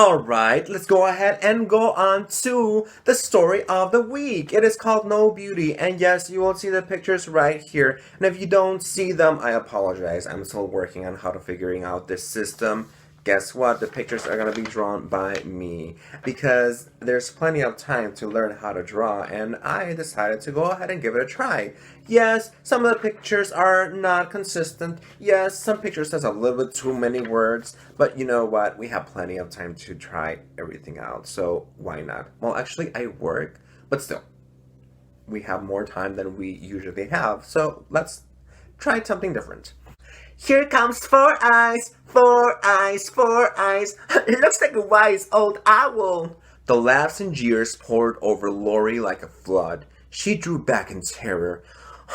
Alright, let's go ahead and go on to the story of the week. It is called No Beauty, and yes, you will see the pictures right here. And if you don't see them, I apologize. I'm still working on how to figuring out this system. Guess what? The pictures are going to be drawn by me because there's plenty of time to learn how to draw, and I decided to go ahead and give it a try. Yes, some of the pictures are not consistent. Yes, some pictures has a little bit too many words, but you know what? We have plenty of time to try everything out, so why not? Well, actually, I work, but still, we have more time than we usually have, so let's try something different. Here comes four eyes, four eyes, four eyes. It looks like a wise old owl. The laughs and jeers poured over Lori like a flood. She drew back in terror.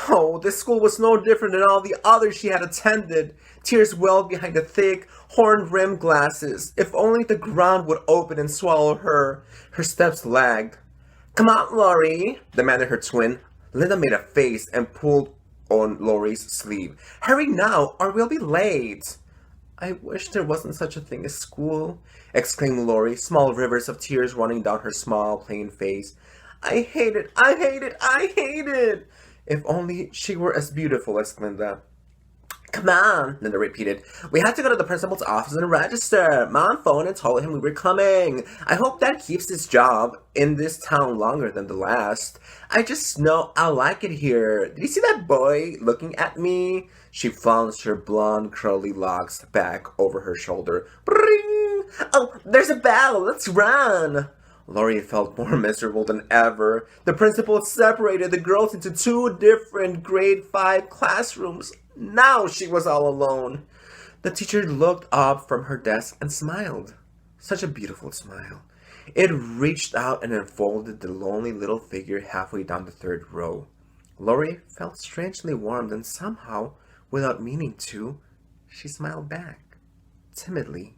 Oh, this school was no different than all the others she had attended. Tears welled behind the thick, horn-rimmed glasses. If only the ground would open and swallow her. Her steps lagged. Come on, Lori, demanded her twin. Linda made a face and pulled on Lori's sleeve. Hurry now, or we'll be late. I wish there wasn't such a thing as school, exclaimed Lori, small rivers of tears running down her small, plain face. I hate it, I hate it, I hate it. If only she were as beautiful as Linda. Come on, Linda repeated. We had to go to the principal's office and register. Mom phoned and told him we were coming. I hope that keeps his job in this town longer than the last. I just know I like it here. Did you see that boy looking at me? She flounced her blonde curly locks back over her shoulder. Bring! Oh, there's a bell. Let's run. Lori felt more miserable than ever. The principal separated the girls into two different grade 5 classrooms. Now she was all alone. The teacher looked up from her desk and smiled. Such a beautiful smile. It reached out and enfolded the lonely little figure halfway down the third row. Lori felt strangely warmed and somehow, without meaning to, she smiled back, timidly.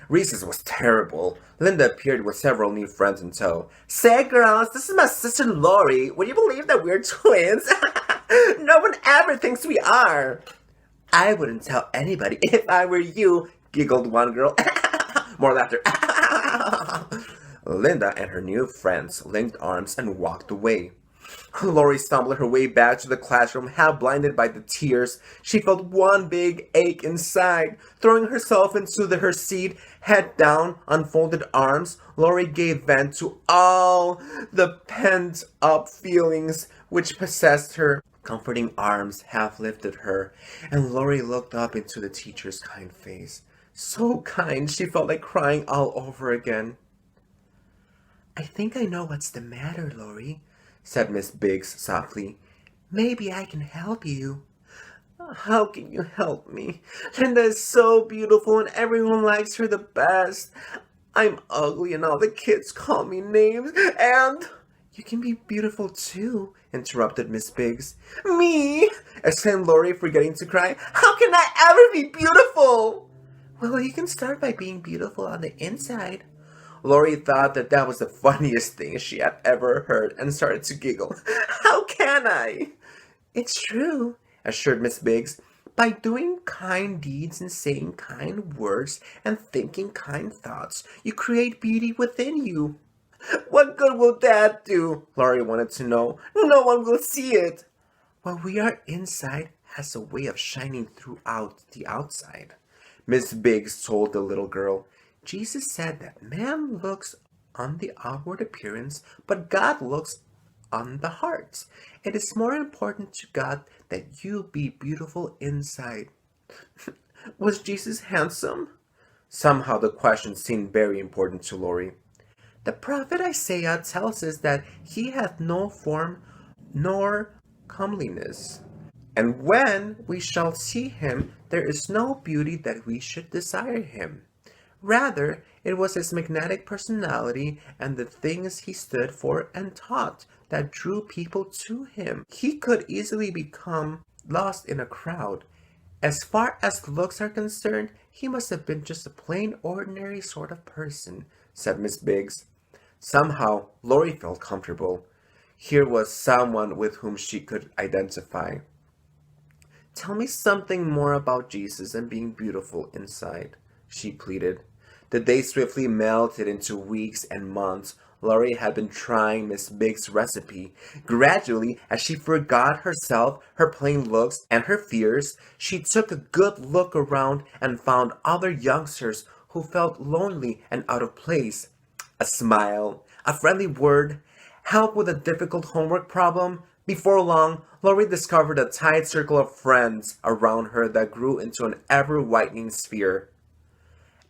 Recess was terrible. Linda appeared with several new friends in tow. Say, girls, this is my sister Lori. Would you believe that we're twins? No one ever thinks we are. I wouldn't tell anybody if I were you, giggled one girl. More laughter. Linda and her new friends linked arms and walked away. Lori stumbled her way back to the classroom, half blinded by the tears. She felt one big ache inside. Throwing herself into her seat, head down, unfolded arms, Lori gave vent to all the pent-up feelings which possessed her. Comforting arms half lifted her, and Lori looked up into the teacher's kind face. So kind, she felt like crying all over again. I think I know what's the matter, Lori, said Miss Biggs softly. Maybe I can help you. How can you help me? Linda is so beautiful and everyone likes her the best. I'm ugly and all the kids call me names, and... You can be beautiful too, interrupted Miss Biggs. Me? Exclaimed Lori, forgetting to cry. How can I ever be beautiful? Well, you can start by being beautiful on the inside. Lori thought that was the funniest thing she had ever heard and started to giggle. How can I? It's true, assured Miss Biggs. By doing kind deeds and saying kind words and thinking kind thoughts, you create beauty within you. What good will that do? Lori wanted to know. No one will see it. What we are inside has a way of shining throughout the outside, Miss Biggs told the little girl. Jesus said that man looks on the outward appearance, but God looks on the heart. It is more important to God that you be beautiful inside. Was Jesus handsome? Somehow the question seemed very important to Lori. The prophet Isaiah tells us that he hath no form nor comeliness. And when we shall see him, there is no beauty that we should desire him. Rather, it was his magnetic personality and the things he stood for and taught that drew people to him. He could easily become lost in a crowd. As far as looks are concerned, he must have been just a plain ordinary sort of person, said Miss Biggs. Somehow, Lori felt comfortable. Here was someone with whom she could identify. Tell me something more about Jesus and being beautiful inside, she pleaded. The days swiftly melted into weeks and months. Laurie had been trying Miss Big's recipe. Gradually, as she forgot herself, her plain looks, and her fears, she took a good look around and found other youngsters who felt lonely and out of place. A smile, a friendly word, help with a difficult homework problem. Before long, Laurie discovered a tight circle of friends around her that grew into an ever-widening sphere.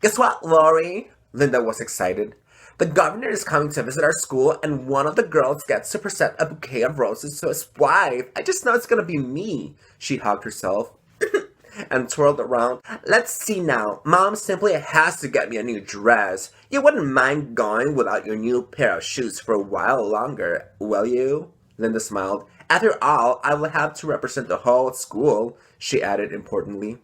Guess what, Laurie? Linda was excited. The governor is coming to visit our school, and one of the girls gets to present a bouquet of roses to his wife. I just know it's gonna be me. She hugged herself and twirled around. Let's see now. Mom simply has to get me a new dress. You wouldn't mind going without your new pair of shoes for a while longer, will you? Linda smiled. After all, I will have to represent the whole school, she added importantly.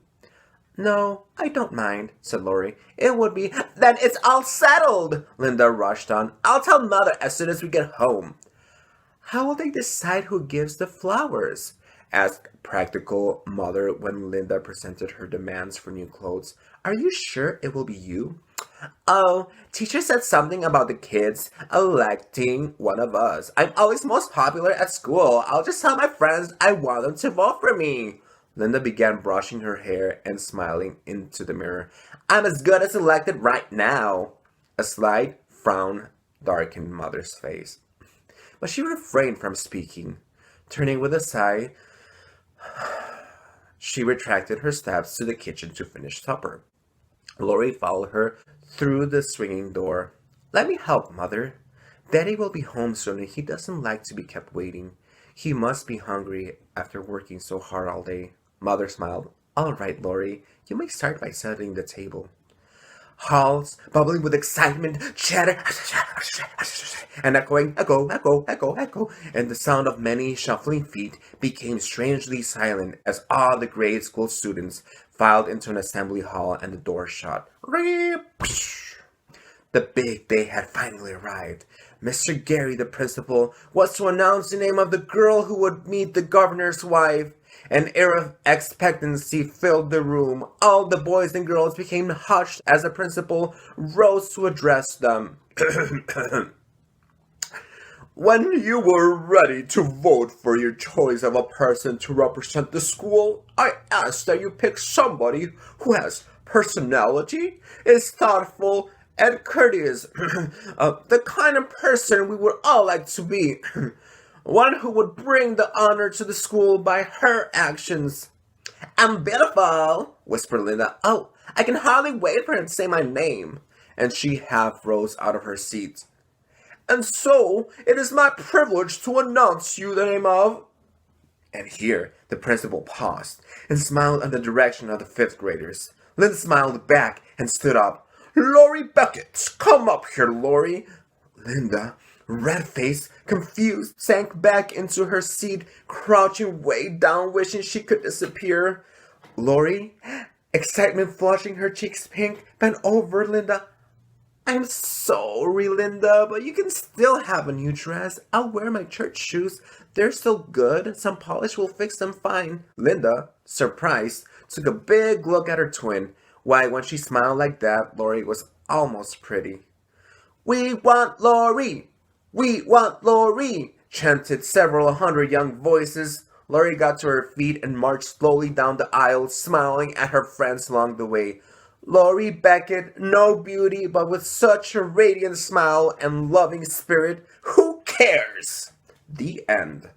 No, I don't mind, said Laurie. It would be... Then it's all settled, Linda rushed on. I'll tell Mother as soon as we get home. How will they decide who gives the flowers? Asked practical Mother when Linda presented her demands for new clothes. Are you sure it will be you? Oh, teacher said something about the kids electing one of us. I'm always most popular at school. I'll just tell my friends I want them to vote for me. Linda began brushing her hair and smiling into the mirror. I'm as good as elected right now. A slight frown darkened Mother's face, but she refrained from speaking. Turning with a sigh, she retracted her steps to the kitchen to finish supper. Laurie followed her through the swinging door. Let me help, Mother. Daddy will be home soon and he doesn't like to be kept waiting. He must be hungry after working so hard all day. Mother smiled. All right, Laurie, you may start by setting the table. Halls, bubbling with excitement, chatter, and echoing, echo, echo, echo, echo, and the sound of many shuffling feet became strangely silent as all the grade school students filed into an assembly hall and the door shut. The big day had finally arrived. Mr. Gary, the principal, was to announce the name of the girl who would meet the governor's wife. An air of expectancy filled the room. All the boys and girls became hushed as the principal rose to address them. When you were ready to vote for your choice of a person to represent the school, I asked that you pick somebody who has personality, is thoughtful, and courteous. The kind of person we would all like to be. One who would bring the honor to the school by her actions. I'm beautiful, whispered Linda. Oh, I can hardly wait for him to say my name. And she half rose out of her seat. And so, it is my privilege to announce you the name of... And here, the principal paused and smiled in the direction of the fifth graders. Linda smiled back and stood up. Laurie Beckett, come up here, Laurie. Linda, red-faced, confused, sank back into her seat, crouching way down, wishing she could disappear. Laurie, excitement flushing her cheeks pink, bent over Linda. I'm sorry, Linda, but you can still have a new dress. I'll wear my church shoes. They're still good. Some polish will fix them fine. Linda, surprised, took a big look at her twin. Why, when she smiled like that, Laurie was almost pretty. We want Laurie! We want Laurie! Chanted several hundred young voices. Laurie got to her feet and marched slowly down the aisle, smiling at her friends along the way. Laurie Beckett, no beauty, but with such a radiant smile and loving spirit. Who cares? The end.